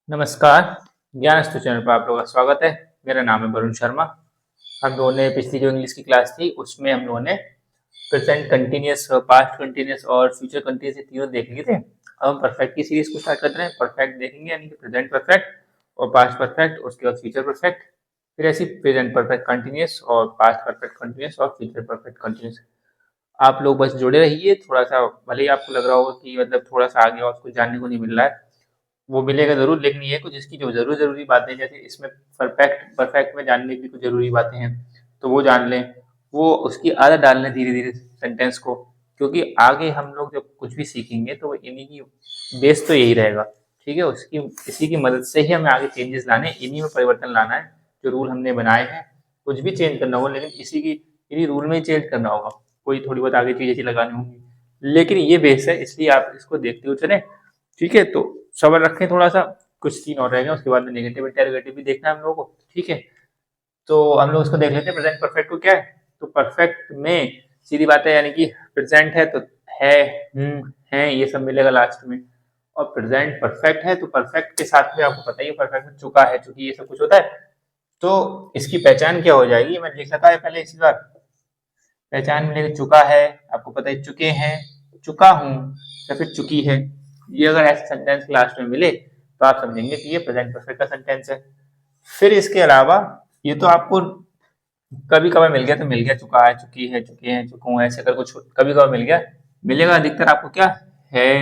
नमस्कार। ज्ञानस्तु चैनल पर आप लोगों का स्वागत है। मेरा नाम है वरुण शर्मा। हम लोगों ने पिछली जो इंग्लिश की क्लास थी उसमें हम लोगों ने प्रेजेंट कंटिन्यूअस, पास्ट कंटिन्यूअस और फ्यूचर कंटिन्यूअस ये तीनों देख लिए थे। अब हम परफेक्ट की सीरीज को स्टार्ट करते हैं। परफेक्ट देखेंगे यानी कि प्रेजेंट परफेक्ट और पास्ट परफेक्ट, उसके बाद फ्यूचर परफेक्ट, फिर ऐसी प्रेजेंट परफेक्ट कंटिन्यूअस और पास्ट परफेक्ट कंटिन्यूअस और फ्यूचर परफेक्ट कंटिन्यूअस। आप लोग बस जुड़े रहिए। थोड़ा सा भले ही आपको लग रहा होगा कि मतलब थोड़ा सा आगे और कुछ जानने को नहीं मिल रहा है, वो मिलेगा ज़रूर, लेकिन ये कुछ इसकी जो ज़रूरी बातें, जैसे इसमें परफेक्ट परफेक्ट में जानने की कुछ ज़रूरी बातें हैं तो वो जान लें। वो उसकी आदत डाल लें धीरे धीरे सेंटेंस को, क्योंकि आगे हम लोग जब कुछ भी सीखेंगे तो इन्हीं की बेस तो यही रहेगा। ठीक है, उसकी इसी की मदद से ही हमें आगे चेंजेस लाने, इन्हीं में परिवर्तन लाना है। जो रूल हमने बनाए हैं कुछ भी चेंज करना हो, लेकिन इन्हीं रूल में ही चेंज करना होगा। कोई थोड़ी बहुत आगे चीज़ें लगानी होंगी, लेकिन ये बेस है, इसलिए आप इसको देखते हुए चलें। ठीक है, तो सब्र रखें थोड़ा सा। कुछ तीन और रहेगा, उसके बाद में नेगेटिव इंटेरोगेटिव भी देखना है हम लोगों को। ठीक है, तो हम लोग उसको देख लेते हैं। प्रेजेंट परफेक्ट को क्या है, तो परफेक्ट में सीधी बात है, यानी कि प्रेजेंट है तो है, है, ये सब मिलेगा लास्ट में। और प्रेजेंट परफेक्ट है तो परफेक्ट के साथ में आपको पता ही है, परफेक्ट में चुका है, चूंकि ये सब कुछ होता है। तो इसकी पहचान क्या हो जाएगी, मैं लिख रखा है पहले इसी बार। पहचान मिलेगा चुका है, आपको पता है चुके हैं, चुका हूं, या फिर चुकी है। ये अगर ऐसे सेंटेंस लास्ट में मिले तो आप समझेंगे कि ये प्रेजेंट परफेक्ट का सेंटेंस है। फिर इसके अलावा ये तो आपको कभी कभार मिल गया तो मिल गया, चुका है, चुकी है, चुके हैं, चुका हूं, ऐसे अगर कुछ कभी कभार मिल गया, मिलेगा अधिकतर आपको क्या है,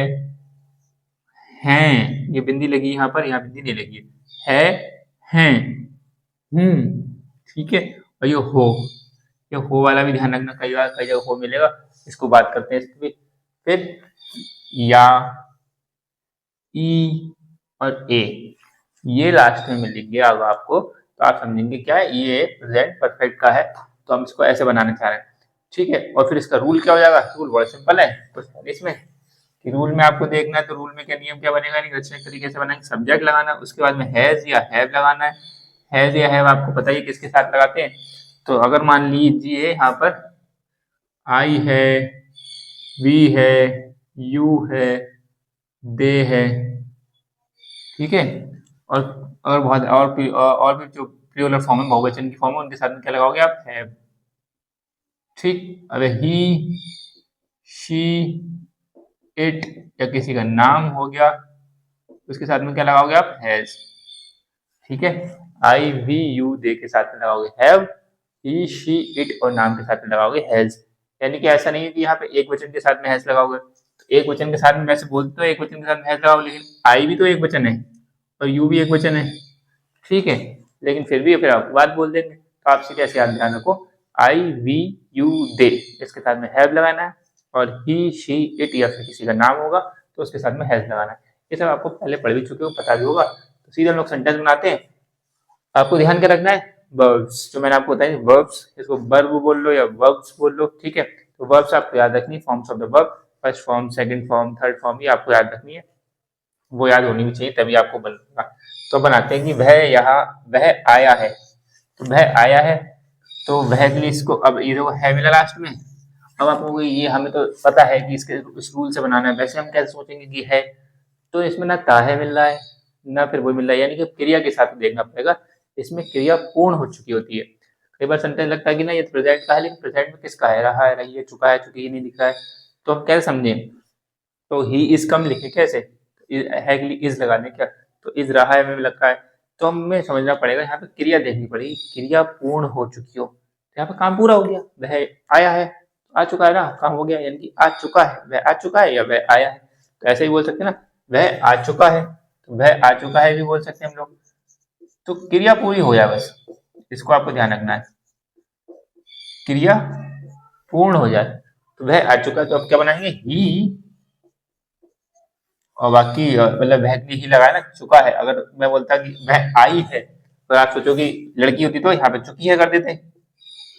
हैं। ये बिंदी लगी यहाँ पर, यहाँ बिंदी नहीं लगी है, हैं, ठीक है। और ये हो वाला भी ध्यान रखना, कई बार कई जगह हो मिलेगा, इसको बात करते हैं इसकी भी। फिर या, ई और ए, ये लास्ट में मिलेंगे अब आपको, तो आप समझेंगे क्या है, ये प्रेजेंट परफेक्ट का है। तो हम इसको ऐसे बनाने चाह रहे हैं। ठीक है, और फिर इसका रूल क्या हो जाएगा, रूल बहुत सिंपल है कुछ इसमें कि रूल में आपको देखना है, तो रूल में क्या नियम क्या बनेगा, नहीं अच्छे तरीके से बनाएंगे। सब्जेक्ट लगाना है, उसके बाद में हैज या हैव लगाना है। हैज या हैव आपको पता ही किसके साथ लगाते हैं। तो अगर मान लीजिए यहाँ पर आई है, वी है, यू है, दे है, ठीक है। और बहुत और भी जो प्लूरल फॉर्म है, बहुवचन की फॉर्म है, उनके साथ में क्या लगाओगे आप, हैव। ठीक, अब ही, शी, इट या किसी का नाम हो गया, उसके साथ में क्या लगाओगे आप, हैज। ठीक है, आई वी यू दे के साथ में लगाओगे हैव, ही शी इट और नाम के साथ में लगाओगे हैज। यानी कि ऐसा नहीं है कि यहाँ पे एक वचन के साथ में हैज लगाओगे। तो एक वचन के साथ में वैसे बोलते हो एक वचन के साथ में हैज लगाओगे, लेकिन आई भी तो एक वचन है और यू भी एक वचन है। ठीक है, लेकिन फिर भी फिर आप बात बोल देंगे, तो आप सीधे ऐसे याद ध्यान रखो, आई वी यू दे, इसके साथ में हैव लगाना है, और ही शी इट या फिर किसी का नाम होगा तो उसके साथ में हैज लगाना है। ये सब आपको पहले पढ़ भी चुके हो, पता भी होगा। तो सीधे हम लोग सेंटेंस बनाते हैं। आपको ध्यान क्या रखना है, वर्ब्स, जो मैंने आपको बताया वर्ब्स, इसको वर्ब बोल लो या वर्ब्स बोल लो। ठीक है, तो वर्ब्स आपको याद रखनी है, forms of the verb, first form, second form, third form, ये आपको याद रखनी है। वो याद होनी भी चाहिए, तभी आपको बनना। तो बनाते हैं कि वह आया है, तो वह आया है, तो वह के लिए इसको, अब ये देखो है मिला लास्ट में। अब आपको ये हमें तो पता है कि इसके इस रूल से बनाना है, वैसे हम कैसे सोचेंगे कि है, तो इसमें ना ता है मिल रहा है ना फिर वो मिल रहा है, यानी कि क्रिया के साथ देखना पड़ेगा। इसमें क्रिया पूर्ण हो चुकी होती है। कई बार सेंटेंस लगता है कि ना ये प्रेजेंट का है, लेकिन प्रेजेंट में किसका है, रहा है, रही है, चुका है, चुकी ही नहीं दिख रहा है। तो हम कैसे समझें, तो ही इज कम लिखे कैसे, है के लिए इज लगाने क्या, तो इज रहा है में लगा है। तो हमें समझना पड़ेगा, यहाँ पे क्रिया देखनी पड़ेगी, क्रिया पूर्ण हो चुकी हो, तो यहाँ पे काम पूरा हो गया, वह आया है, आ चुका है ना, काम हो गया, यानी कि आ चुका है, वह आ चुका है या वह आया है। तो ऐसे ही बोल सकते हैं ना, वह आ चुका है, तो वह आ चुका है भी बोल सकते हैं हम लोग। तो क्रिया पूरी हो जाए बस, इसको आपको ध्यान रखना है, क्रिया पूर्ण हो जाए। तो वह आ चुका है, तो अब क्या बनाएंगे, ही, और बाकी मतलब वह के लिए ही लगाया ना, चुका है। अगर मैं बोलता कि वह आई है, तो आप सोचो कि लड़की होती तो यहाँ पे चुकी है कर देते,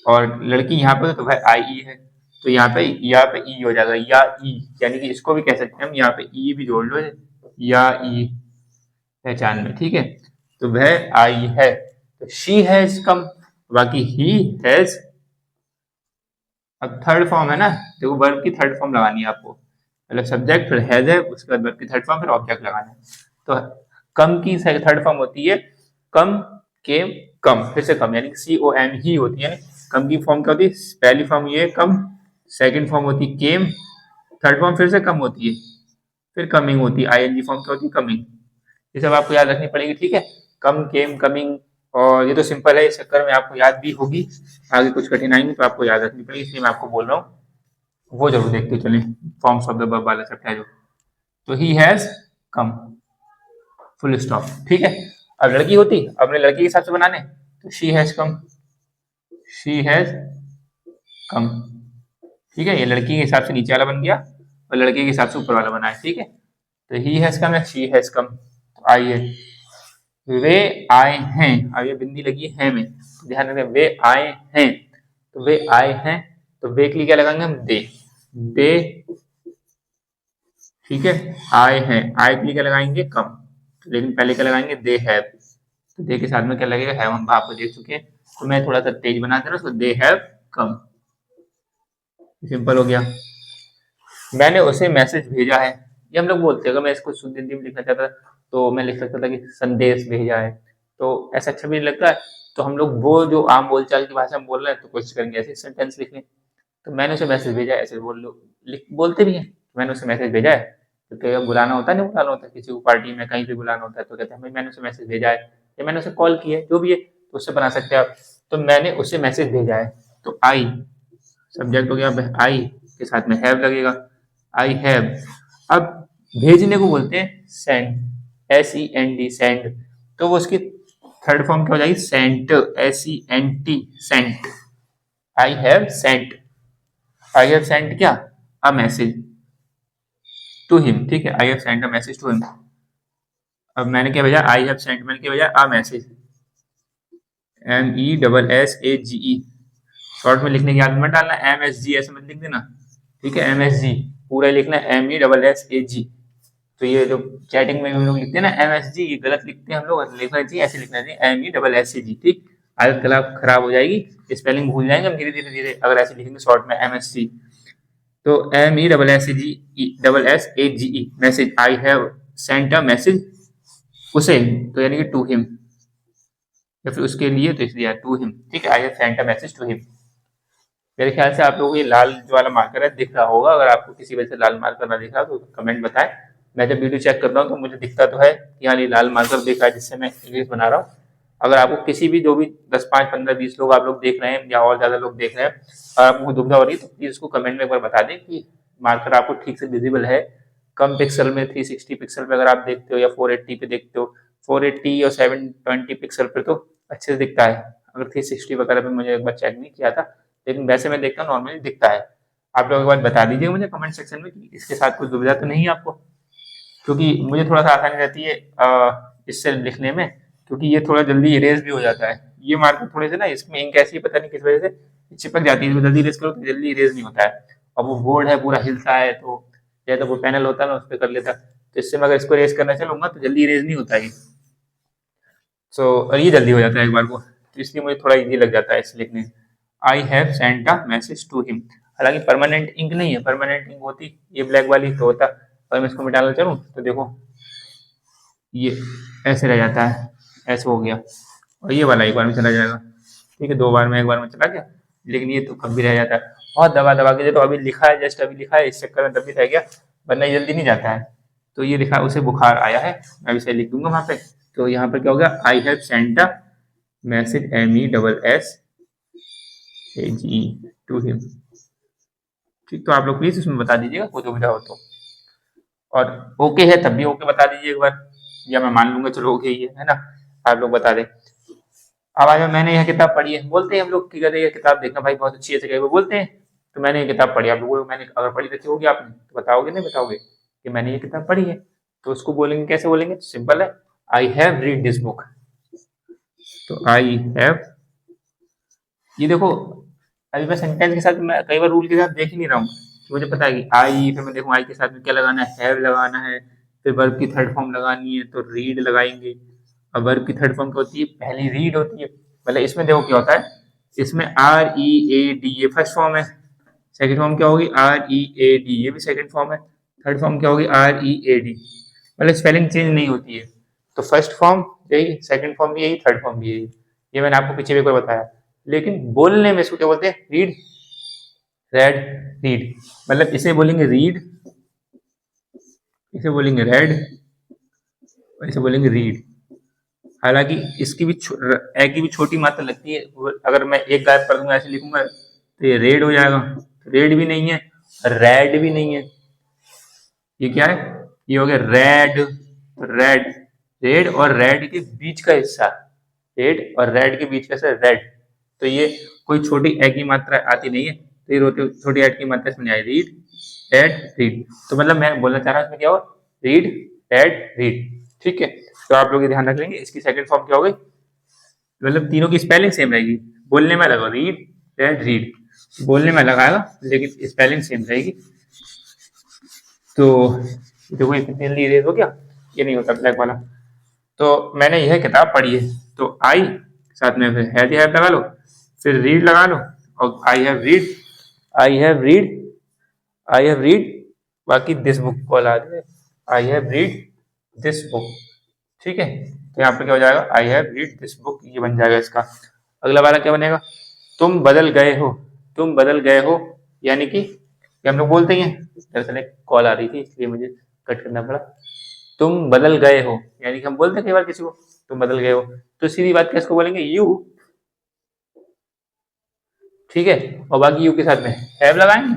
और लड़की यहाँ पे तो वह आई ई है, तो यहाँ पे ई हो जाएगा, या ई, यानी कि इसको भी कह सकते हैं हम, यहाँ पे ई भी जोड़ लो, या ई पहचान में। ठीक है, तो वह आई है, तो शी हैज कम, बाकी ही हैज। अब थर्ड फॉर्म है ना, देखो वर्ब की थर्ड फॉर्म लगानी है आपको, मतलब सब्जेक्ट फिर हैज है, उसके बाद वर्ब की थर्ड फॉर्म, फिर ऑब्जेक्ट लगाना है। तो कम की थर्ड फॉर्म होती है कम, केम, कम, फिर से कम, यानी COM ही होती है। कम की फॉर्म क्या होती है? पहली फॉर्म ये है कम, सेकंड फॉर्म होती है केम, थर्ड फॉर्म फिर से कम होती है, फिर कमिंग होती है। ING फॉर्म क्या होती है? कमिंग। ये सब आपको याद रखनी पड़ेगी, ठीक है। कम, केम, कमिंग, और ये तो सिंपल है, इस चक्कर में आपको याद भी होगी। आगे कुछ कठिनाई नहीं तो आपको याद रखनी पड़ेगी, इसलिए मैं आपको बोल रहा हूँ, वो जरूर देखते चलें। फॉर्म्स ऑफ द वर्ब वाला चैप्टर है जो। तो he has come, full stop, ठीक है। अब लड़की होती, अपने लड़की के हिसाब से बनाने, तो she has come, she has come, ठीक है। ये लड़की के हिसाब से नीचे वाला बन गया और लड़के के हिसाब से ऊपर वाला बना है, ठीक है। तो ही हैज कम है, शी हैज कम। तो आइए, वे आए हैं, अब ये बिंदी लगी है में, ध्यान रखें, वे आए हैं, तो वे आए हैं, तो वे के लिए क्या लगाएंगे हम? दे, ठीक है। आए हैं, आए के लिए क्या लगाएंगे? कम, लेकिन पहले क्या लगाएंगे? दे हैव, तो दे के साथ में क्या लगेगा? हैव, हम आपको देख चुके हैं, तो मैं थोड़ा सा तेज बना दे रहा हूँ, दे हैव कम, सिंपल हो गया। मैंने उसे मैसेज भेजा है, ये हम लोग बोलते हैं, अगर मैं इसको शुद्ध हिंदी में लिखना चाहता तो मैं लिख सकता था कि संदेश भेजा है, तो ऐसा अच्छा भी नहीं लगता है। तो हम लोग वो जो आम बोलचाल की भाषा में बोल रहे हैं, तो कोशिश करेंगे ऐसे सेंटेंस लिखने। तो मैंने उसे मैसेज भेजा है, ऐसे बोल लो, बोलते भी हैं, मैंने उसे मैसेज भेजा है। तो कई बुलाना होता है, नहीं बुलाना होता है, किसी को पार्टी में कहीं पे बुलाना होता है, तो कहते हैं भाई मैंने उसे मैसेज भेजा है, या मैंने उसे कॉल किया है, जो भी है, तो उससे बना सकते हैं आप। तो मैंने उसे मैसेज भेजा है, तो आई सब्जेक्ट हो गया, आई के साथ में हैव लगेगा, आई हैव। अब भेजने को बोलते हैं सेंड, SEND, सेंड, तो वो उसकी थर्ड फॉर्म क्या हो जाएगी? Sent, SENT, sent. I have sent, I have sent क्या? अ मैसेज टू हिम, ठीक है। I have sent a message to him. अब मैंने क्या भेजा? आई हैव सेंट, मैंने क्या भेजा? अ मैसेज, MESSAGE, शॉर्ट में लिखने की आदत मत डालना, MSG ऐसे मत लिख देना, ठीक है। MSG पूरा लिखना है, MESSAG। तो ये जो चैटिंग में हम लोग लिखते हैं ना MSG, ये गलत लिखते हैं हम लोग, लिखना चाहिए ऐसे लिखना चाहिए MESSAG, ठीक। आदत खराब हो जाएगी, स्पेलिंग भूल जाएंगे हम धीरे धीरे धीरे अगर ऐसे लिखेंगे शॉर्ट में MSG। तो MESSAGE, message, I have sent a message उसे, तो यानी कि टू हिम, या फिर उसके लिए, तो इसलिए टू हिम, ठीक है। I have sent a message to him. मेरे ख्याल से आप लोगों को ये लाल जो वाला मार्कर है दिख रहा होगा, अगर आपको किसी वजह से लाल मार्कर ना दिख रहा तो कमेंट बताएं। मैं जब वीडियो चेक करता हूँ तो मुझे दिखता तो है कि हाँ ये लाल मार्कर दिख रहा है जिससे मैं इंग्लिश बना रहा हूँ। अगर आपको किसी भी, जो भी 10, 5, 15, 20 लोग आप लोग देख रहे हैं या और ज्यादा लोग देख रहे हैं, और आपको दुविधा हो रही है, तो प्लीज उसको कमेंट में एक बार बता दें कि मार्कर आपको ठीक से विजिबल है। कम पिक्सल में 360 पिक्सल पे अगर आप देखते हो या 480 पे देखते हो, 480 और 720 पिक्सल पे तो अच्छे से दिखता है। अगर 360 वगैरह पे मुझे एक बार चेक नहीं किया था, लेकिन वैसे मैं देखता हूँ नॉर्मली दिखता है। आप लोग एक बार बता दीजिए मुझे कमेंट सेक्शन में कि इसके साथ कोई दुविधा तो नहीं है आपको, क्योंकि मुझे थोड़ा सा आसानी रहती है इससे लिखने में, क्योंकि ये थोड़ा जल्दी इरेज भी हो जाता है। ये मार्कर थोड़े से ना, इसमें इंक ऐसी पता नहीं किस वजह से चिपक जाती है, जल्दी इरेज करो तो जल्दी इरेज नहीं होता है। अब वो बोर्ड है पूरा हिलता है, तो या तो वो पैनल होता है मैं उस पर कर लेता, तो इससे मैं अगर इसको इरेज करना चलूंगा तो जल्दी इरेज नहीं होता है। सो और ये जल्दी हो जाता है एक बार को, तो इसलिए मुझे थोड़ा इजी लग जाता है इसे लिखने। I have sent a message to him, हालांकि परमानेंट इंक नहीं है, परमानेंट इंक होती ये ब्लैक वाली तो होता। और मैं इसको मिटाना चाहूँ तो देखो ये ऐसे रह जाता है, ऐसे हो गया, और ये वाला एक बार में चला जाएगा, ठीक है। 2 बार में, 1 बार में चला गया, लेकिन ये तो कभी रह जाता है। बहुत दबा दबा के, तो अभी लिखा है, जस्ट अभी लिखा है, इस चक्कर में तभी रह गया, वरना ये जल्दी नहीं जाता है। तो ये लिखा, उसे बुखार आया है, मैं अभी से लिख दूंगा वहां पे। तो यहाँ पर क्या हो गया? I have sent a message, MESSAGE to him, ठीक। तो आप लोग प्लीज इसमें बता दीजिएगा कोई दुविधा हो तो, और ओके है तब भी ओके बता दीजिए एक बार, या मैं मान लूंगा चलो ओके ही है ना, आप लोग बता दें। अब आज मैंने यह किताब पढ़ी है, बोलते हैं हम लोग कि कहते ये किताब देखना भाई बहुत अच्छी है, वो बोलते हैं। तो मैंने ये किताब पढ़ी, आप लोगों को मैंने अगर पढ़ी रखी होगी आपने तो बताओगे नहीं बताओगे कि मैंने ये किताब पढ़ी है, तो उसको बोलेंगे कैसे बोलेंगे? सिंपल है, I have read this book. तो आई हैव, ये देखो अभी मैं सेंटेंस के साथ, मैं कई बार रूल के साथ देख ही नहीं रहा हूँ, तो मुझे पता है कि आई, फिर मैं देखूँ आई के साथ में क्या लगाना है, हैव लगाना है, फिर वर्ब की थर्ड फॉर्म लगानी है तो रीड लगाएंगे। अब वर्ब की थर्ड फॉर्म क्या होती है? पहली रीड होती है। मतलब इसमें देखो क्या होता है, इसमें READ ये फर्स्ट फॉर्म है, सेकंड फॉर्म क्या होगी? READ, ये भी सेकंड फॉर्म है, थर्ड फॉर्म क्या होगी? READ। मतलब स्पेलिंग चेंज नहीं होती है। तो फर्स्ट फॉर्म यही, सेकंड फॉर्म भी यही, थर्ड फॉर्म भी यही। ये मैंने आपको पीछे भी एक बार बताया। लेकिन बोलने में इसको क्या बोलते हैं? Read, red, read. मतलब इसे बोलेंगे रीड, इसे बोलेंगे रेड, इसे बोलेंगे रीड। हालांकि इसकी भी ए की भी छोटी मात्रा लगती है। अगर मैं एक गायब कर दूंगा, ऐसे लिखूंगा तो ये रेड हो जाएगा। रेड भी नहीं है, रेड भी नहीं है, ये क्या है? ये हो गया रेड। रेड, रेड और रेड के बीच का हिस्सा, रेड और रेड के बीच का हिस्सा रेड। तो ये कोई छोटी ए की मात्रा आती नहीं है, तो ये रोटी छोटी एड की मात्रा इसमें आई, रीड, रेड, रीड। तो मतलब मैं बोलना चाह रहा हूँ इसमें क्या हो, रीड, रेड, रीड। ठीक है, तो आप लोग ये ध्यान रख लेंगे। इसकी सेकंड फॉर्म क्या हो गई? मतलब तीनों की स्पेलिंग सेम रहेगी। बोलने में अलग हो, रीड, रेड, रीड। बोलने में अलग आएगा लेकिन स्पेलिंग सेम रहेगी। तो देखो ये कितनी जल्दी इरेज हो गया, ये नहीं होता ब्लैक वाला। तो मैंने यह किताब पढ़ी है, तो आई साथ में फिर हैव लगा लो, फिर रीड लगा लो, और I have read, I have read, I have read, बाकी दिस बुक को ला दे, I have read this book. ठीक है, तो यहाँ पर क्या हो जाएगा? I have read this book, ये बन जाएगा इसका। अगला वाला क्या बनेगा? तुम बदल गए हो, तुम बदल गए हो, यानी कि हम लोग बोलते ही हैं। दरअसल एक कॉल आ रही थी इसलिए मुझे कट करना पड़ा। तुम बदल गए हो, यानी कि हम बोलते हैं कई बार किसी को तुम बदल गए हो, तो सीधी बात किसको बोलेंगे? यू। ठीक है, और बाकी यू के साथ में हैव लगाएंगे।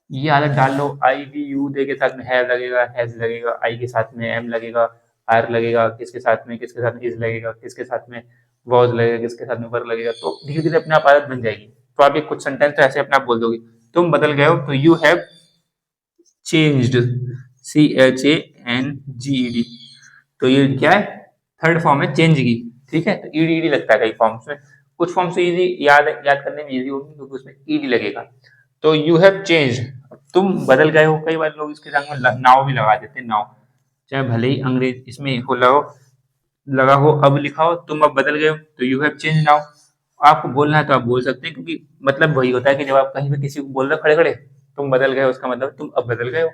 ये आदत डाल लो, आई वी यू दे के साथ में हैव लगेगा, हैज लगेगा, आई के साथ में एम लगेगा, आर लगेगा, किसके साथ में इज लगेगा, किसके साथ में वॉज लगेगा, किसके साथ में वर लगेगा। तो धीरे धीरे अपने आप आदत बन जाएगी। तो आप ये कुछ सेंटेंस तो ऐसे अपने आप बोल दोगे। तुम बदल गए हो, तो यू हैव चेंज्ड, CHANGED। तो ये क्या है? थर्ड फॉर्म है चेंज की। ठीक है, तो ईडी लगता है कई फॉर्म्स में। कुछ फॉर्म से इजी याद करने में इजी होगी क्योंकि उसमें ईडी लगेगा। तो यू हैव चेंज, तुम बदल गए हो। कई बार लोग इसके संग में नाउ भी लगा देते हैं, नाउ, चाहे भले ही अंग्रेज इसमें हो लगा हो, अब लिखा हो, तुम अब बदल गए हो, तो यू हैव चेंज नाउ। आपको बोलना है तो आप बोल सकते हैं, क्योंकि मतलब वही होता है कि जब आप कहीं पे किसी को बोल रहे हो खड़े खड़े तुम बदल गए हो, उसका मतलब तुम अब बदल गए हो।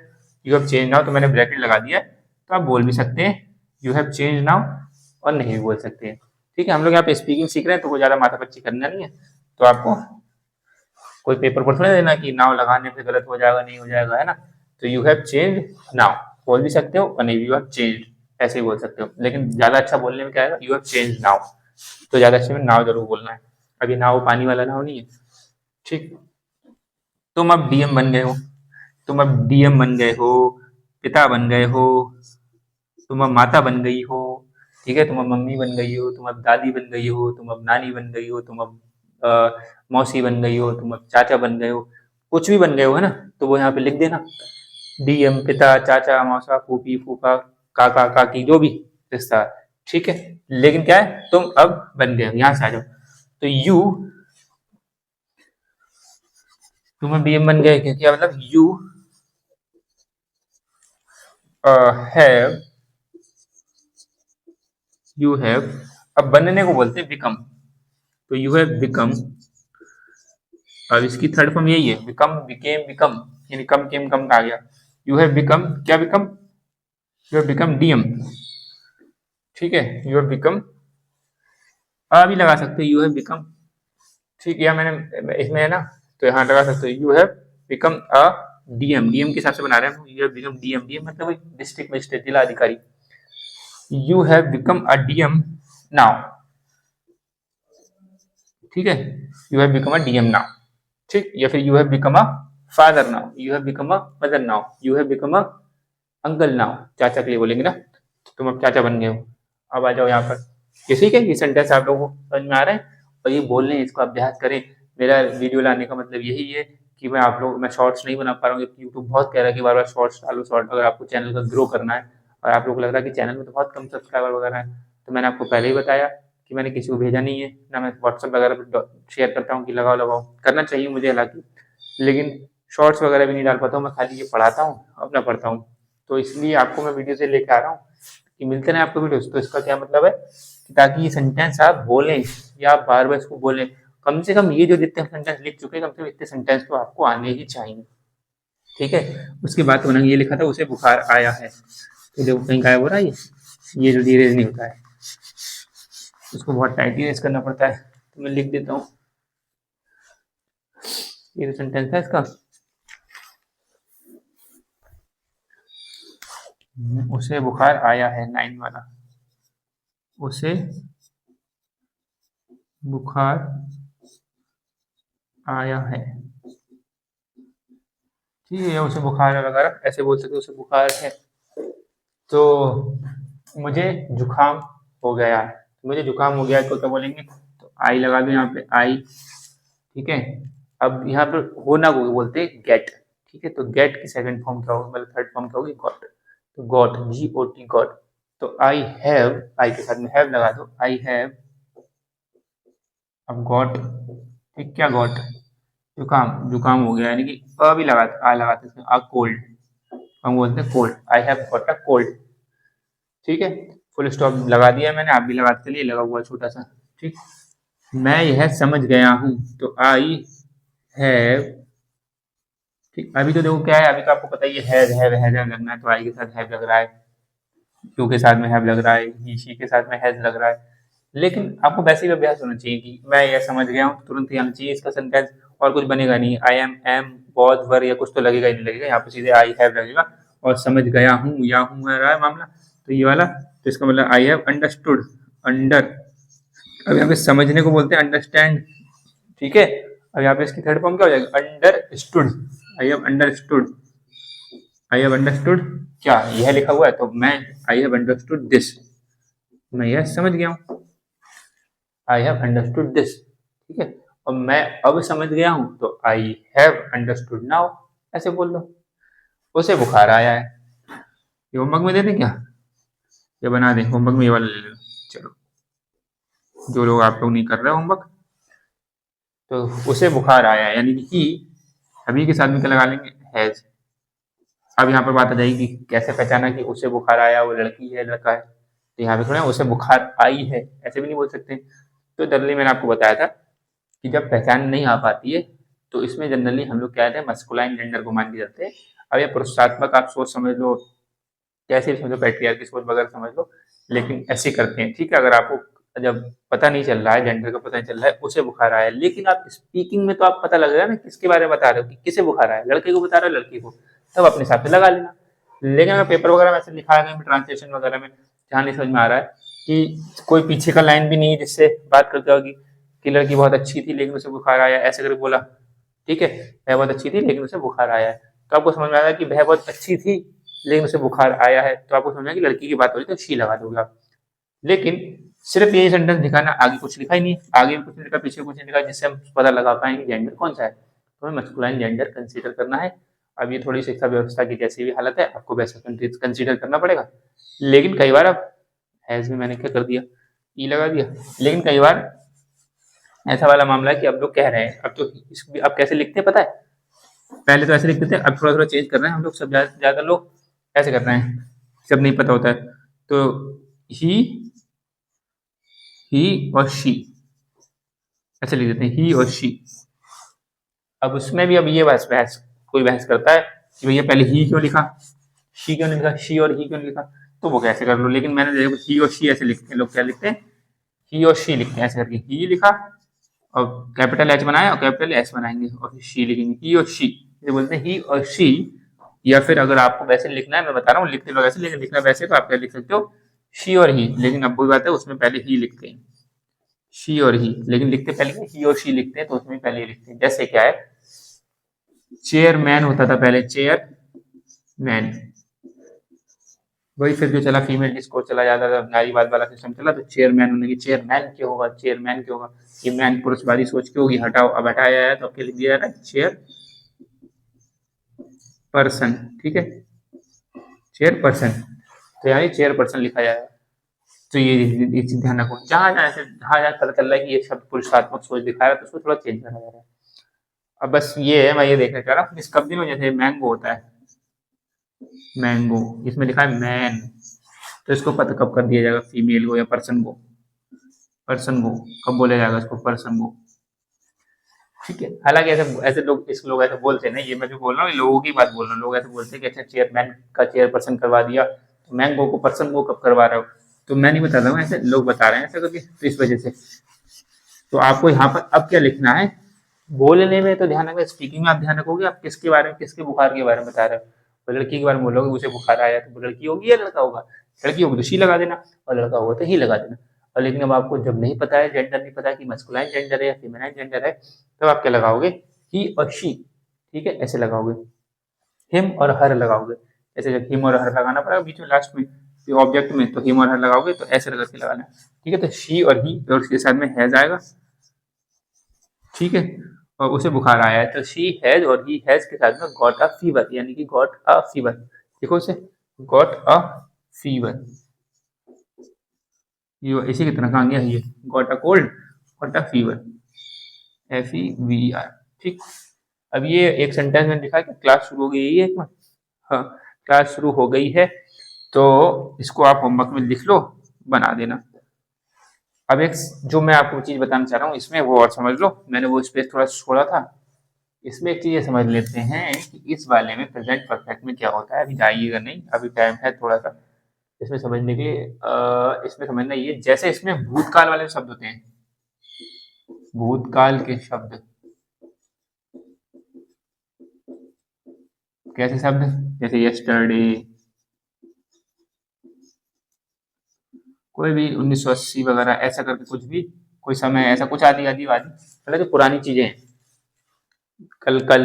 यू हैव चेंज नाउ, तो मैंने ब्रैकेट लगा दिया है, तो आप बोल भी सकते हैं यू हैव चेंज नाउ, और नहीं भी बोल सकते हैं। ठीक है, हम लोग यहाँ पे स्पीकिंग सीख रहे हैं, तो कोई ज्यादा माथापच्ची करना नहीं है। तो आपको कोई पेपर पर थोड़ा देना कि नाउ लगाने पे गलत हो जाएगा, नहीं हो जाएगा, है ना। तो यू हैव चेंज नाउ बोल भी सकते हो, और नहीं यू हैव चेंज ऐसे ही बोल सकते हो। लेकिन ज्यादा अच्छा बोलने में क्या आएगा? You have change now. तो ज्यादा अच्छे में नाउ जरूर बोलना है। अभी नाउ पानी वाला नाउ नहीं है। ठीक, तुम अब डीएम बन गए हो, तुम अब डीएम बन गए हो, पिता बन गए हो, तुम अब माता बन गई हो। ठीक है, तुम अब मम्मी बन गई हो, तुम अब दादी बन गई हो, तुम अब नानी बन गई हो, तुम अब मौसी बन गई हो, तुम अब चाचा बन गए हो। कुछ भी बन गए हो, है ना, तो वो यहाँ पे लिख देना। डीएम, पिता, चाचा, मौसा, फूफी, फूफा, काका, काकी, जो भी रिश्ता। ठीक है, लेकिन क्या है? तुम अब बन गए हो, यहाँ से आ जाओ। तो यू, तुम अब डीएम बन गए, क्या मतलब? यू हैव, यू हैव, अब बनने को बोलते हैं बिकम। तो यू हैव बिकम, अब इसकी थर्ड फॉर्म यही है, बिकम, बिकेम, बिकम, यानी कम केम कम का आ गया। यू हैव बिकम, क्या become? You have become DM. ठीक है, यू हैव बिकम, अभी लगा सकते हो, यू हैव बिकम। ठीक है, मैंने इसमें है ना, तो यहाँ लगा सकते हो, you have become a DM. DM के हिसाब से बना रहे हैं, you have become DM. DM मतलब डिस्ट्रिक्ट मजिस्ट्रेट, जिला अधिकारी। You have become a DM now. ठीक है, you have become a DM now. ठीक, या फिर you have become a father now, you have become a mother now, you have become a uncle now. चाचा के लिए बोलेंगे ना, तो तुम अब चाचा बन गए हो, अब आ जाओ यहाँ पर। ये ठीक है, ये सेंटेंस आप लोगों को समझ में आ रहे हैं, और ये बोलने इसको अभ्यास करें। मेरा वीडियो लाने का मतलब यही है कि मैं शॉर्ट्स नहीं बना पा रहा हूँ, यूट्यूब बहुत कह रहा है कि बार बार शॉर्ट्स डालो, शॉर्ट। अगर आपको चैनल का ग्रो करना है, और आप लोग को लग रहा है कि चैनल में तो बहुत कम सब्सक्राइबर वगैरह है, तो मैंने आपको पहले ही बताया कि मैंने किसी को भेजा नहीं है ना, मैं व्हाट्सएप वगैरह पर शेयर करता हूँ कि लगाओ लगाओ, करना चाहिए मुझे हालांकि, लेकिन शॉर्ट्स वगैरह भी नहीं डाल पाता हूँ। मैं खाली ये पढ़ाता हूँ, अपना पढ़ता हूँ। तो इसलिए आपको मैं वीडियो से लेकर आ रहा हूँ कि मिलते हैं आपको वीडियोस। तो इसका क्या मतलब है कि ताकि ये सेंटेंस आप बोलें, या आप बार बार इसको बोलें, कम से कम ये जो जितने सेंटेंस लिख चुके हैं, कम से कम इतने सेंटेंस तो आपको आने ही चाहिए। ठीक है, उसके बाद तो उन्होंने ये लिखा था, उसे बुखार आया है। तो देखो कहीं गायब हो रहा है ये जो इरेज नहीं होता है, इसको बहुत टाइट इरेज करना पड़ता है। तो मैं लिख देता हूँ, ये तो सेंटेंस है इसका। उसे बुखार आया है, 9 वाला, उसे बुखार आया है, ठीक है, उसे बुखार है वगैरह ऐसे बोल सकते, उसे बुखार है। तो मुझे जुकाम हो गया है, मुझे जुकाम हो गया है तो क्या बोलेंगे, तो आई लगा दो यहाँ पे, आई, ठीक है। अब यहाँ पर होना को बोलते हैं गेट, ठीक है, तो गेट की सेकंड फॉर्म क्या होगी, मतलब थर्ड फॉर्म क्या होगी, गॉट, तो गॉट, GOT, गॉट। तो आई हैव, आई के साथ में हैव लगा दो, आई हैव, अब गॉट, ठीक, क्या गॉट, जुकाम, जुकाम हो गया, यानी कि अभी लगाते, आ लगाते हैं, आ कोल्ड, हम बोलते हैं cold, I have got a cold, ठीक है। फुल स्टॉप लगा दिया मैंने, आप भी लगाते चलिए, लगा हुआ छोटा सा, ठीक। मैं यह समझ गया हूँ, तो आई हैव, ठीक, अभी तो देखो क्या है, अभी तो आपको पता ही है, हैव लगना है, तो आई के साथ हैव लग रहा है, यू के साथ में हैव लग रहा है, ही शी के साथ में हैज लग रहा है। लेकिन आपको वैसे भी अभ्यास होना चाहिए कि मैं यह समझ गया हूँ, तुरंत ही आना चाहिए इसका सेंटेंस, और कुछ बनेगा नहीं, आई एम वॉज वर या कुछ तो लगेगा ही नहीं लगेगा, यहाँ पे सीधे आई हैव लगेगा, और समझ गया हूँ या हूँ है रहा है मामला, तो ये वाला, तो इसका मतलब आई हैव अंडरस्टूड, अंडर, अब यहाँ पे समझने को बोलते हैं अंडरस्टैंड, ठीक है। अब यहाँ पे इसकी थर्ड फॉर्म क्या हो जाएगा, understood, I have understood, I have understood, क्या यह लिखा हुआ है, तो मैं आई हैव अंडरस्टूड दिस, मैं यह समझ गया हूँ, आई हैव अंडरस्टूड दिस, ठीक है। और मैं अब समझ गया हूँ, तो आई हैव अंडरस्टूड नाउ, ऐसे बोल लो। उसे बुखार आया है, ये होमवर्क में दे दें क्या, ये बना दें होमवर्क में, ये वाला ले लो, चलो, जो लोग आप लोग नहीं कर रहे होमवर्क, तो उसे बुखार आया है, यानी कि ही, अभी के साथ में क्या लगा लेंगे, हैज। अब यहाँ पर बात आ जाएगी कि कैसे पहचाना कि उसे बुखार आया, वो लड़की है लड़का है, तो यहाँ पे थोड़ा उसे बुखार आई है ऐसे भी नहीं बोल सकते। तो जनरली मैंने आपको बताया था कि जब पहचान नहीं आ पाती है, तो इसमें जनरली हम लोग क्या कहते हैं, मस्कुलाइन जेंडर को मान के चलते हैं। अब ये पुरुषात्मक आप सोच समझ लो, कैसे भी समझो, पैट्रियार्की सोच वगैरह समझ लो, लेकिन ऐसे करते हैं, ठीक है। अगर आपको जब पता नहीं चल रहा है, जेंडर का पता नहीं चल रहा है, उसे बुखार आया है, लेकिन आप स्पीकिंग में तो आप पता लगेगा ना किसके बारे में बता रहे हो, कि किसे बुखार आया है, लड़के को बता रहे हो लड़की को, तब अपने हिसाब से लगा लेना। लेकिन अगर पेपर वगैरह में ऐसे लिखा है, ट्रांसलेशन वगैरह में जहाँ नहीं समझ में आ रहा है कि कोई पीछे का लाइन भी नहीं है जिससे बात करते होगी कि लड़की बहुत अच्छी थी लेकिन उसे बुखार आया, ऐसे करके बोला, ठीक है, वह बहुत अच्छी थी लेकिन उसे बुखार आया है, तो आपको समझ में आएगा कि वह बहुत अच्छी थी लेकिन उसे बुखार आया है, तो आपको समझना कि लड़की की बात हो रही, तो शी लगा दोगे आप। लेकिन सिर्फ यही सेंटेंस दिखाना, आगे कुछ लिखा ही नहीं है, आगे भी कुछ नहीं लिखा, पीछे कुछ नहीं लिखा, जिससे हम पता लगा पाएंगे जेंडर कौन सा है, तो हमें मस्कुलाइन जेंडर कंसीडर करना है। अब ये थोड़ी शिक्षा व्यवस्था की जैसी भी हालत है, आपको वैसा कंसीडर करना पड़ेगा। लेकिन कई बार अब हैज में मैंने क्या कर दिया, ई लगा दिया, लेकिन कई बार ऐसा वाला मामला है कि अब लोग कह रहे हैं, अब तो अब कैसे लिखते हैं पता है, पहले तो ऐसे लिखते थे, अब थोड़ा थोड़ा चेंज कर रहे हैं हम लोग, सब ज्यादा लोग ऐसे कर रहे हैं, सब नहीं पता होता है, तो ही और शी ऐसे लिख देते हैं, ही और शी। अब उसमें भी अब ये बहस बहस कोई बहस करता है कि भैया पहले ही क्यों लिखा, शी क्यों नहीं लिखा, शी और ही क्यों नहीं लिखा, तो वो कैसे कर लो, लेकिन मैंने देखो ही और शी ऐसे लिखते हैं, लोग क्या लिखते हैं, ही और शी लिखते हैं, ऐसे करके ही लिखा और कैपिटल एच बनाया और कैपिटल एस बनाएंगे और फिर शी लिखेंगे, ही और शी, ये बोलते हैं ही और शी। या फिर अगर आपको वैसे लिखना है, मैं बता रहा हूँ लिखते लोग ऐसे, लेकिन लिखना वैसे तो आप क्या लिख सकते हो, शी और ही, लेकिन अब वही बात है उसमें पहले ही लिखते हैं, शी और ही, लेकिन लिखते पहले ही और शी लिखते हैं, तो उसमें पहले ही लिखते हैं। जैसे क्या है, चेयरमैन होता था पहले, चेयर मैन, वही फिर जो चला फीमेल डिस्को चला जाता था, नारीवाद वाला सिस्टम चला, तो चेयरमैन होने की, चेयरमैन क्यों होगा, चेयरमैन क्यों होगा, ये मैन पुरुषवादी सोच क्यों होगी, हटाओ, अब हटाया है तो अब क्या लिख दिया जा रहा है, चेयर पर्सन, ठीक है, चेयर पर्सन, तो यानी चेयर पर्सन लिखा जाएगा। तो ये चीज ध्यान रखो, जहां जहां ऐसे जहां जहां पता चल रहा है कि ये शब्द पुरुषात्मक सोच दिखा रहा है, तो उसको थोड़ा चेंज करा जा रहा है। अब बस ये है, मैं ये देखना चाह रहा हूँ इस कब्जे में, जैसे मैंगो होता है, मैंगो, इसमें लिखा है मैन, तो इसको पता कब कर दिया जाएगा, फीमेल को या पर्सन को, पर्सन को कब बोला जाएगा, इसको पर्सन को, ठीक है। हालांकि ऐसे ऐसे लोग ऐसे बोलते हैं ना, ये मैं जो बोल रहा हूँ लोगों की बात बोल रहा हूँ, लोग ऐसे बोलते हैं कि अच्छा चेयरमैन का चेयरपर्सन करवा दिया तो मैंगो को पर्सन गो कब करवा रहे हो, तो मैं नहीं बता रहा हूँ, ऐसे लोग बता रहे हैं ऐसा करके, तो इस वजह से। तो आपको यहाँ पर अब क्या लिखना है, बोलने में तो ध्यान रखना, स्पीकिंग में आप ध्यान रखोगे आप किसके बारे में, किसके बुखार के बारे में बता रहे हो। तो लड़की के बारे में बोलोगे उसे बुखार आया, तो लड़की होगी या लड़का होगा, लड़की होगी तो शी लगा देना, और लड़का होगा तो ही लगा देना। और लेकिन अब आपको जब नहीं पता है, जेंडर नहीं पता है कि मस्कुलाइन जेंडर है या फीमेलाइन जेंडर है, तब आप क्या लगाओगे, ही और शी, ठीक है, ऐसे लगाओगे। हिम और हर लगाओगे, ऐसे जब हिम और हर लगाना पड़ेगा बीच में लास्ट में ऑब्जेक्ट में, तो हिम और हर लगाओगे तो ऐसे लगा के लगाना, ठीक है। तो शी और ही और उसके साथ में हैज आएगा, ठीक है, और उसे बुखार आया है, तो शी हैज और ही हैज के साथ में गॉट अ फीवर, यानी कि गॉट अ फीवर, देखो उसे गॉट अ फीवर, ये इसी की तरह कहा गया है, ये got a cold, got a fever, FEVER, ठीक। अब ये एक सेंटेंस में लिखा है कि क्लास शुरू हो गई है, एक में, हाँ, क्लास शुरू हो गई है, तो इसको आप होमवर्क में लिख लो, बना देना। अब एक जो मैं आपको चीज बताना चाह रहा हूँ इसमें, वो और समझ लो, मैंने वो स्पेस थोड़ा छोड़ा था, इसमें एक चीज समझ लेते हैं कि इस वाले में प्रेजेंट परफेक्ट में क्या होता है। अभी जाइएगा नहीं, अभी टाइम है थोड़ा सा इसमें समझने के लिए। इसमें समझना ये, जैसे इसमें भूतकाल वाले शब्द होते हैं, भूतकाल के शब्द, कैसे शब्द, जैसे यस्टरडे, कोई भी 1980 वगैरह, ऐसा करके कुछ भी, कोई समय ऐसा कुछ, आदि आदि आदि, मतलब जो पुरानी चीजें हैं, कल कल,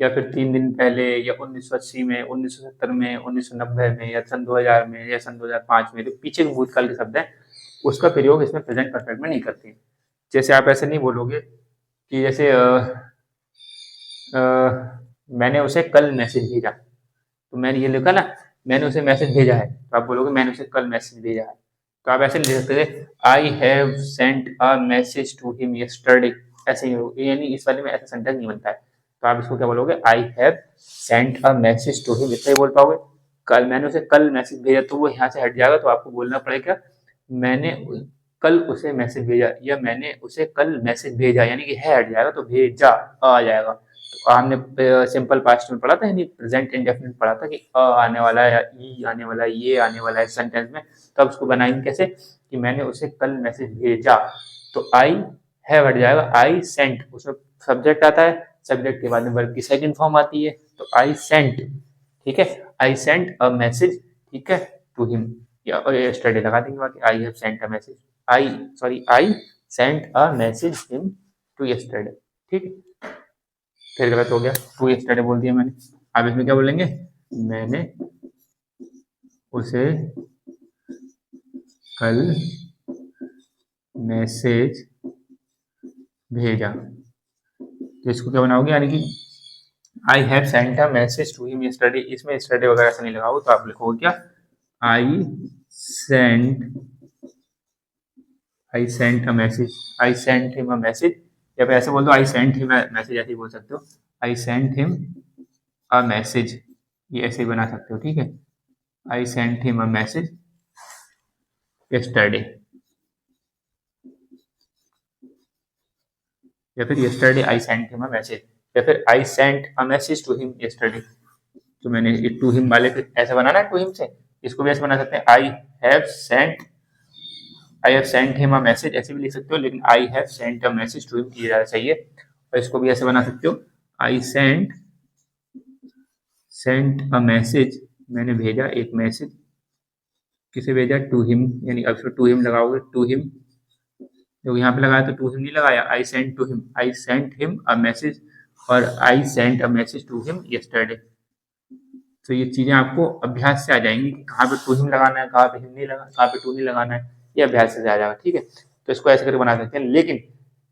या फिर 3 दिन पहले, या 1980 में, 1970 में, 1990 में, या सन 2000 में, या सन 2005 में, जो पीछे के भूतकाल के शब्द हैं, उसका प्रयोग इसमें प्रेजेंट परफेक्ट में नहीं करते। जैसे आप ऐसे नहीं बोलोगे कि जैसे मैंने उसे कल मैसेज भेजा, तो मैंने ये लिखा ना, मैंने उसे मैसेज भेजा है, तो आप बोलोगे मैंने उसे कल मैसेज भेजा है, तो आप ऐसे लिख सकते थे, I have sent a message to him yesterday, ऐसे ही होगा, यानी इस वाले में ऐसा सेंटेंस नहीं बनता है, तो आप इसको क्या बोलोगे, I have sent a message to him, इतना ही बोल पाओगे। कल, मैंने उसे कल मैसेज भेजा, तो वो यहाँ से हट जाएगा, तो आपको बोलना पड़ेगा मैंने कल उसे मैसेज भेजा, या मैंने उसे कल मैसेज भेजा, यानी कि है हट जाएगा, तो भेजा आ जाएगा। तो हमने सिंपल पास्ट में पढ़ा था, यानी प्रेजेंट इंडेफिनिट पढ़ा था कि अ आने वाला है, या ई आने वाला है, ये आने वाला है सेंटेंस में, तो अब उसको बनाएंगे कैसे, कि मैंने उसे कल मैसेज भेजा, तो आई है हट जाएगा, आई सेंट, उसमें सब्जेक्ट आता है, सब्जेक्ट के बाद में वर्ब की सेकंड फॉर्म आती है, तो आई सेंट, ठीक है, आई सेंट अ मैसेज, ठीक है, टू हिम, या यस्टरडे लगा देंगे, बाकी I have sent a message, I sent a message him to yesterday, ठीक है। फिर गलत हो गया, टू यस्टरडे बोल दिया मैंने, अब इसमें क्या बोलेंगे, मैंने उसे कल मैसेज भेजा, तो इसको क्या बनाओगे, यानी कि I have sent a message to him yesterday, इसमें यस्टरडे वगैरह से नहीं लगाओगे, तो आप लिखोगे क्या, I sent I sent a message, I sent him a message, या फिर ऐसे बोल दो I sent him a message, ऐसे ही बोल सकते हो, I sent him a message, ये ऐसे ही बना सकते हो, ठीक है, I sent him a message yesterday, या फिर yesterday I sent him a message, या फिर I sent a message to him yesterday, तो मैंने ये टू हिम वाले पे ऐसे बनाना है, टू हिम से, इसको भी ऐसे बना सकते हैं, I have sent him a message, ऐसे भी लिख सकते हो, लेकिन I have sent a message to him ये ज़्यादा सही है। और इसको भी ऐसे बना सकते हो, आई सेंट अ मैसेज, मैंने भेजा एक मैसेज, किसे भेजा, टू हिम, यानी अब टू हिम लगाओगे, टू हिम, जो यहाँ पे लगाया तो टू हिम नहीं लगाया, I sent him a message, और I sent a message to him yesterday. तो ये चीजें आपको अभ्यास से आ जाएंगी कि कहाँ पे टू हिम लगाना है, कहाँ पे हिम नहीं लगाना, कहाँ पे टू नहीं लगाना है, ये अभ्यास से आ जाएगा, ठीक है। तो इसको ऐसे करके बना सकते हैं, लेकिन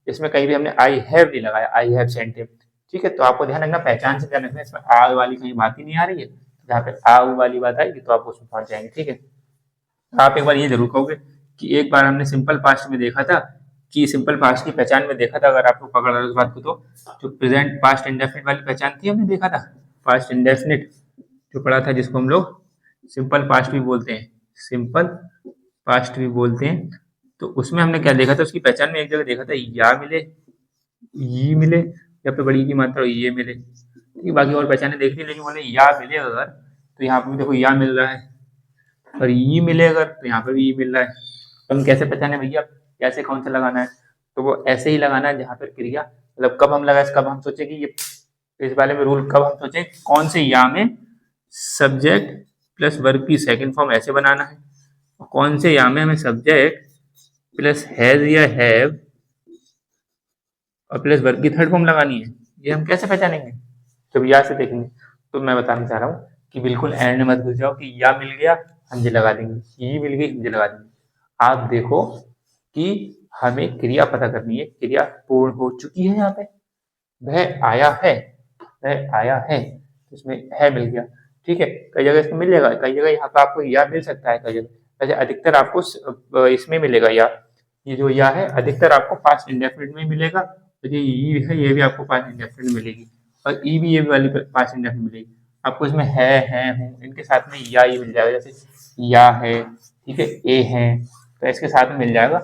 इसमें कहीं भी हमने आई हैव नहीं लगाया, आई हैव सेंट हिम, ठीक है। तो आपको ध्यान रखना, पहचान से ध्यान रखना, इसमें आ वाली कहीं बात ही नहीं आ रही है, जहाँ पे आ वाली बात आएगी तो आप उसमें फंस जाएंगे, ठीक है। आप एक बार ये जरूर कहोगे कि एक बार हमने सिंपल पास्ट में देखा था, कि सिंपल पास्ट की पहचान में देखा था, अगर आपको पकड़ रहा है उस बात को, तो जो प्रेजेंट पास्ट इंडेफिनिट वाली पहचान थी हमने देखा था, पास्ट इंडेफिनिट जो पढ़ा था, जिसको हम लोग सिंपल पास्ट भी बोलते हैं, सिंपल पास्ट भी बोलते हैं, तो उसमें हमने क्या देखा था, उसकी पहचान में एक जगह देखा था, या मिले, ये मिले, या फिर बड़ी की मात्रा ये मिले, ठीक, बाकी और पहचाने देखनी, लेकिन बोले या मिले अगर, तो यहाँ पे भी देखो या मिल रहा है, और ई मिलेगा तो यहाँ पे भी ई मिल रहा है। तो हम कैसे पहचाने भैया कैसे कौन सा लगाना है? तो वो ऐसे ही लगाना है जहाँ पर क्रिया, मतलब कब हम लगाए, कब हम सोचे कि ये इस वाले में रूल कब हम सोचे कौन से या में सब्जेक्ट प्लस वर्ब की सेकंड फॉर्म ऐसे बनाना है, और कौन से या में हमें सब्जेक्ट प्लस हैज या हैव और प्लस वर्ब की थर्ड फॉर्म लगानी है। ये हम कैसे पहचानेंगे? जब या से देखेंगे। तो मैं बताना चाह रहा हूँ कि बिल्कुल एंड में मत घुस जाओ कि या मिल गया हम ये लगा देंगे, ये मिल गई हम ये लगा देंगे। आप देखो कि हमें क्रिया पता करनी है, क्रिया पूर्ण हो चुकी है यहाँ पे, वह आया है, वह आया है, इसमें है मिल गया। ठीक है, कई जगह इसमें मिल जाएगा, कई जगह यहाँ पे आपको या मिल सकता है, कई जगह वैसे अधिकतर आपको इसमें मिलेगा या। ये जो या है अधिकतर आपको पास्ट इंडेफिनिट में मिलेगा, और ये ई है ये भी आपको पास्ट इंडेफिनिट में मिलेगी, और ई भी ये वाली पास्ट इंडेफिनिट मिलेगी। आपको इसमें है हूँ इनके साथ में या ही मिल जाएगा, जैसे या है, ठीक है, ए है, तो इसके साथ में मिल जाएगा।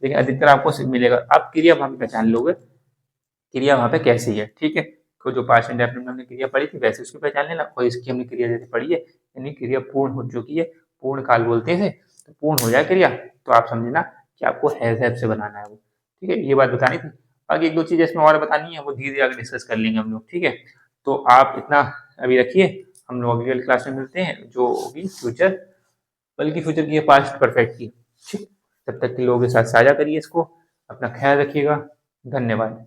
लेकिन अधिकतर आपको मिलेगा, आप क्रिया वहां पे पहचान लोगे क्रिया वहां पे कैसी है। ठीक है, तो जो पास्ट इंडेफिनिट में हमने क्रिया पढ़ी थी वैसे उसकी पहचान लेना, और इसकी हमने क्रिया जैसे पढ़ी है यानी क्रिया पूर्ण हो चुकी है, पूर्ण काल बोलते हैं, तो पूर्ण हो जाए क्रिया तो आप समझना कि आपको हैज हैव से बनाना है वो। ठीक है, ये बात बतानी थी। आगे एक दो चीजें इसमें और बतानी है, वो धीरे धीरे आगे डिस्कस कर लेंगे हम लोग। ठीक है, तो आप इतना अभी रखिए, हम लोग अगली वाली क्लास में मिलते हैं जो होगी फ्यूचर, बल्कि फ्यूचर की है पास्ट परफेक्ट की। ठीक, तब तक के लोगों के साथ साझा करिए इसको, अपना ख्याल रखिएगा, धन्यवाद।